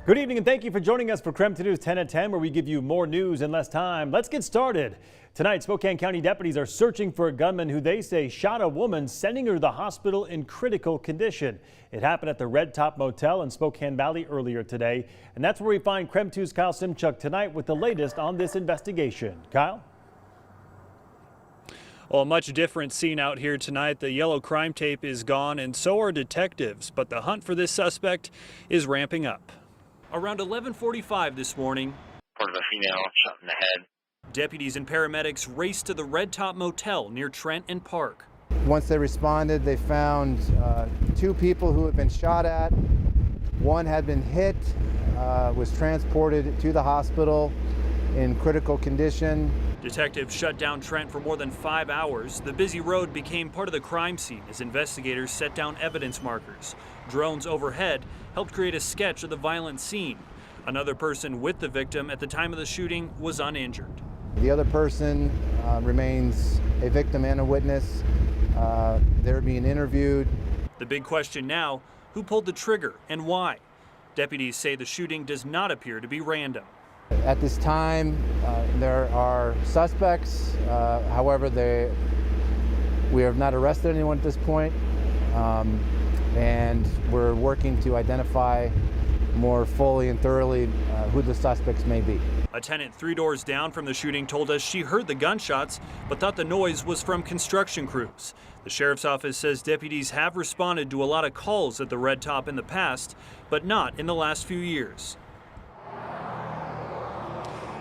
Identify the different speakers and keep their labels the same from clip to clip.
Speaker 1: Good evening and thank you for joining us for KREM News 10 at 10, where we give you more news in less time. Let's get started. Tonight, Spokane County deputies are searching for a gunman who they say shot a woman, sending her to the hospital in critical condition. It happened at the Red Top Motel in Spokane Valley earlier today. And that's where we find KREM 2's Kyle Simchuk tonight with the latest on this investigation. Kyle?
Speaker 2: Well, a much different scene out here tonight. The yellow crime tape is gone and so are detectives, but the hunt for this suspect is ramping up. Around 11:45 this morning,
Speaker 3: part of a female shot in the head.
Speaker 2: Deputies and paramedics raced to the Red Top Motel near Trent and Park.
Speaker 4: Once they responded, they found two people who had been shot at. One had been hit, was transported to the hospital in critical condition.
Speaker 2: Detectives shut down Trent for more than 5 hours. The busy road became part of the crime scene as investigators set down evidence markers. Drones overhead helped create a sketch of the violent scene. Another person with the victim at the time of the shooting was uninjured.
Speaker 4: The other person remains a victim and a witness. They're being interviewed.
Speaker 2: The big question now, who pulled the trigger and why? Deputies say the shooting does not appear to be random.
Speaker 4: At this time, there are suspects. However, we have not arrested anyone at this point, and we're working to identify more fully and thoroughly who the suspects may be.
Speaker 2: A tenant 3 doors down from the shooting told us she heard the gunshots but thought the noise was from construction crews. The sheriff's office says deputies have responded to a lot of calls at the Red Top in the past, but not in the last few years.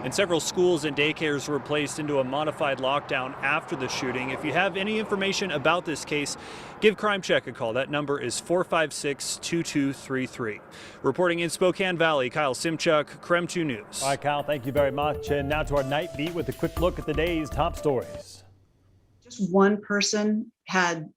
Speaker 2: And several schools and daycares were placed into a modified lockdown after the shooting. If you have any information about this case, give Crime Check a call. That number is 456-2233. Reporting in Spokane Valley, Kyle Simchuk, KREM 2 News.
Speaker 1: All right, Kyle, thank you very much. And now to our night beat with a quick look at the day's top stories.
Speaker 5: Just one person had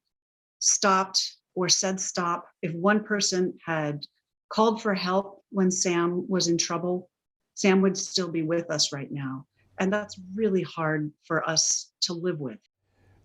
Speaker 5: stopped or said stop. If one person had called for help when Sam was in trouble, Sam would still be with us right now. And that's really hard for us to live with.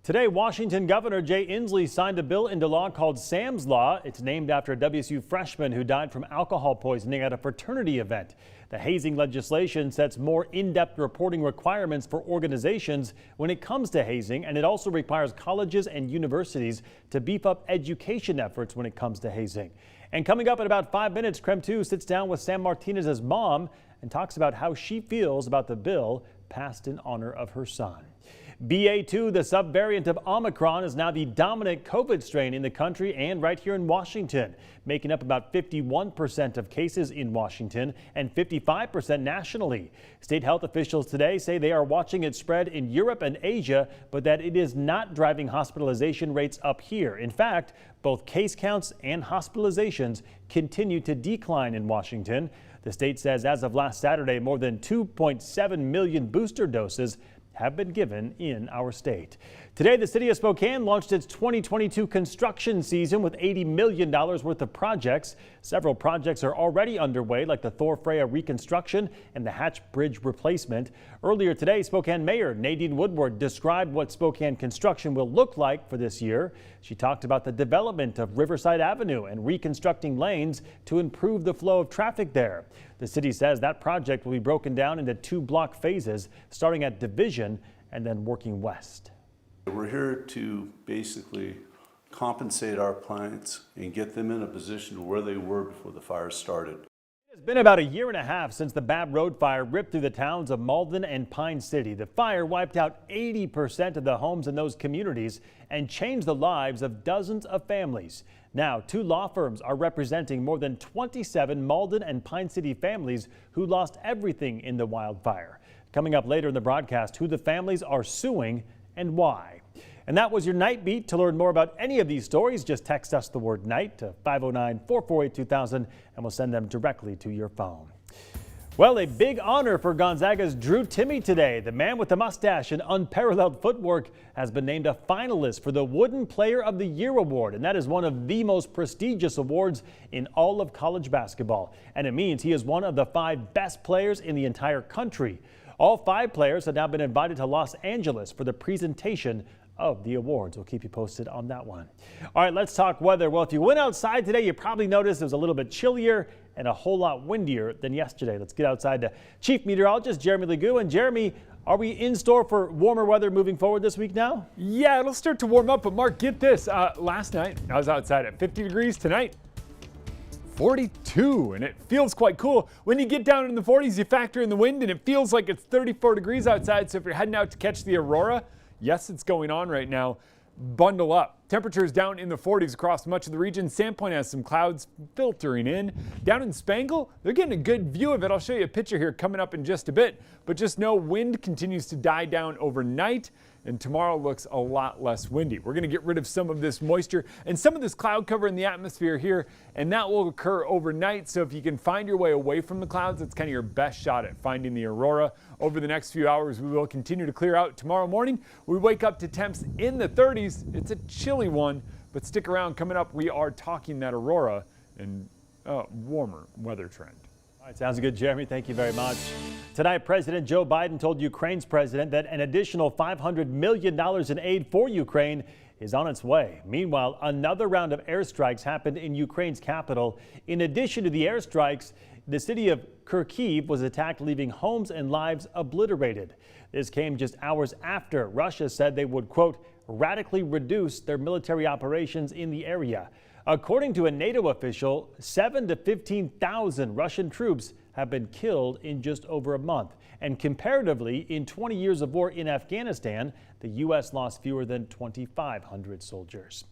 Speaker 1: Today, Washington Governor Jay Inslee signed a bill into law called Sam's Law. It's named after a WSU freshman who died from alcohol poisoning at a fraternity event. The hazing legislation sets more in-depth reporting requirements for organizations when it comes to hazing, and it also requires colleges and universities to beef up education efforts when it comes to hazing. And coming up in about 5 minutes, KREM 2 sits down with Sam Martinez's mom and talks about how she feels about the bill passed in honor of her son. BA2, the subvariant of Omicron, is now the dominant COVID strain in the country and right here in Washington, making up about 51% of cases in Washington and 55% nationally. State health officials today say they are watching it spread in Europe and Asia, but that it is not driving hospitalization rates up here. In fact, both case counts and hospitalizations continue to decline in Washington. The state says as of last Saturday, more than 2.7 million booster doses have been given in our state. Today, the city of Spokane launched its 2022 construction season with $80 million worth of projects. Several projects are already underway, like the Thor Freya reconstruction and the Hatch Bridge replacement. Earlier today, Spokane Mayor Nadine Woodward described what Spokane construction will look like for this year. She talked about the development of Riverside Avenue and reconstructing lanes to improve the flow of traffic there. The city says that project will be broken down into 2 block phases, starting at Division and then working west.
Speaker 6: We're here to basically compensate our clients and get them in a position to where they were before the fire started.
Speaker 1: It's been about a year and a half since the Babb Road fire ripped through the towns of Malden and Pine City. The fire wiped out 80% of the homes in those communities and changed the lives of dozens of families. Now, 2 law firms are representing more than 27 Malden and Pine City families who lost everything in the wildfire. Coming up later in the broadcast, who the families are suing and why. And that was your Night Beat. To learn more about any of these stories, just text us the word night to 509-448-2000 and we'll send them directly to your phone. Well, a big honor for Gonzaga's Drew Timme today. The man with the mustache and unparalleled footwork has been named a finalist for the Wooden Player of the Year award, and that is one of the most prestigious awards in all of college basketball. And it means he is one of the 5 best players in the entire country. All 5 players have now been invited to Los Angeles for the presentation of the awards. We'll keep you posted on that one. All right, let's talk weather. Well, if you went outside today, you probably noticed it was a little bit chillier and a whole lot windier than yesterday. Let's get outside to Chief Meteorologist Jeremy Legoo. And Jeremy, are we in store for warmer weather moving forward this week now?
Speaker 7: Yeah, it'll start to warm up, but Mark, get this. Last night I was outside at 50 degrees. Tonight 42, and it feels quite cool. When you get down in the 40s, you factor in the wind and it feels like it's 34 degrees outside. So if you're heading out to catch the aurora, yes, it's going on right now. Bundle up. Temperatures down in the 40s across much of the region. Sandpoint has some clouds filtering in. Down in Spangle, they're getting a good view of it. I'll show you a picture here coming up in just a bit. But just know wind continues to die down overnight, and tomorrow looks a lot less windy. We're going to get rid of some of this moisture and some of this cloud cover in the atmosphere here, and that will occur overnight. So if you can find your way away from the clouds, it's kind of your best shot at finding the aurora. Over the next few hours, we will continue to clear out. Tomorrow morning, we wake up to temps in the 30s. It's a chilly one, but stick around. Coming up, we are talking that aurora and warmer weather trend.
Speaker 1: All right, sounds good, Jeremy. Thank you very much. Tonight, President Joe Biden told Ukraine's president that an additional $500 million in aid for Ukraine is on its way. Meanwhile, another round of airstrikes happened in Ukraine's capital. In addition to the airstrikes, the city of Kharkiv was attacked, leaving homes and lives obliterated. This came just hours after Russia said they would, quote, radically reduce their military operations in the area. According to a NATO official, 7,000 to 15,000 Russian troops have been killed in just over a month. And comparatively, in 20 years of war in Afghanistan, the U.S. lost fewer than 2,500 soldiers.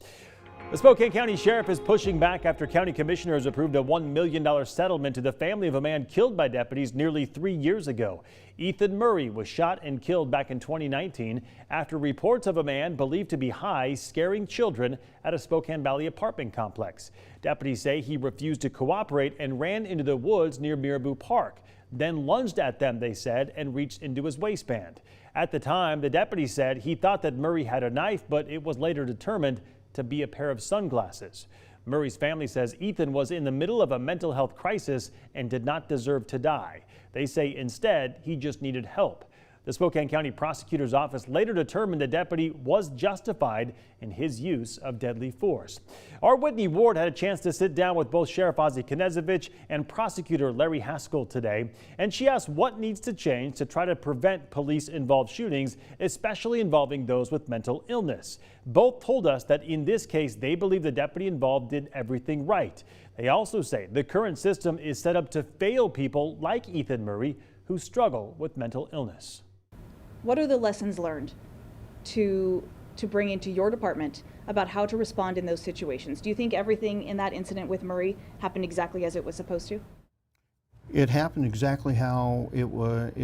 Speaker 1: The Spokane County Sheriff is pushing back after county commissioners approved a $1 million settlement to the family of a man killed by deputies nearly 3 years ago. Ethan Murray was shot and killed back in 2019 after reports of a man believed to be high scaring children at a Spokane Valley apartment complex. Deputies say he refused to cooperate and ran into the woods near Mirabou Park, then lunged at them, they said, and reached into his waistband. At the time, the deputy said he thought that Murray had a knife, but it was later determined to be a pair of sunglasses. Murray's family says Ethan was in the middle of a mental health crisis and did not deserve to die. They say instead he just needed help. The Spokane County Prosecutor's Office later determined the deputy was justified in his use of deadly force. Our Whitney Ward had a chance to sit down with both Sheriff Ozzie Knezevich and Prosecutor Larry Haskell today, and she asked what needs to change to try to prevent police-involved shootings, especially involving those with mental illness. Both told us that in this case, they believe the deputy involved did everything right. They also say the current system is set up to fail people like Ethan Murray who struggle with mental illness.
Speaker 8: What are the lessons learned to bring into your department about how to respond in those situations? Do you think everything in that incident with Murray happened exactly as it was supposed to?
Speaker 9: It happened exactly how it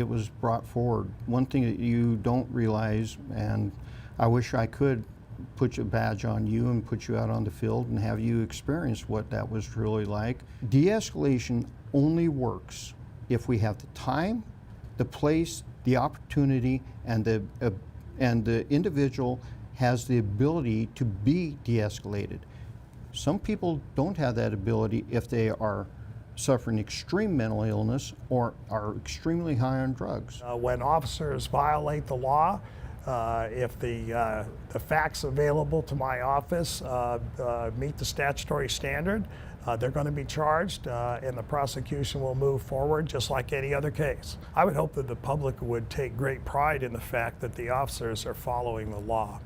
Speaker 9: was brought forward. One thing that you don't realize, and I wish I could put a badge on you and put you out on the field and have you experience what that was really like. De-escalation only works if we have the time, the place, the opportunity, and the individual has the ability to be de-escalated. Some people don't have that ability if they are suffering extreme mental illness or are extremely high on drugs.
Speaker 10: When officers violate the law, if the facts available to my office meet the statutory standard, they're going to be charged and the prosecution will move forward just like any other case. I would hope that the public would take great pride in the fact that the officers are following the law.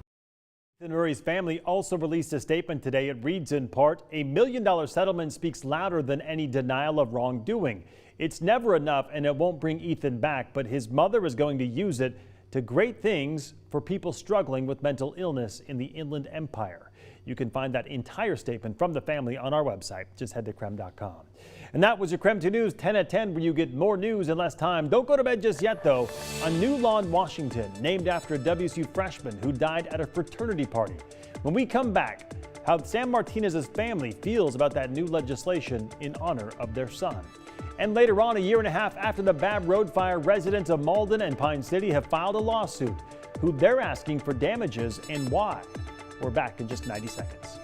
Speaker 1: Ethan Murray's family also released a statement today. It reads in part, "A $1 million settlement speaks louder than any denial of wrongdoing. It's never enough and it won't bring Ethan back, but his mother is going to use it to great things for people struggling with mental illness in the Inland Empire." You can find that entire statement from the family on our website. Just head to KREM.com. And that was your KREM 2 News 10 at 10, where you get more news in less time. Don't go to bed just yet, though. A new law in Washington named after a WSU freshman who died at a fraternity party. When we come back, how Sam Martinez's family feels about that new legislation in honor of their son. And later on, a year and a half after the Babb Road fire, residents of Malden and Pine City have filed a lawsuit. Who they're asking for damages and why. We're back in just 90 seconds.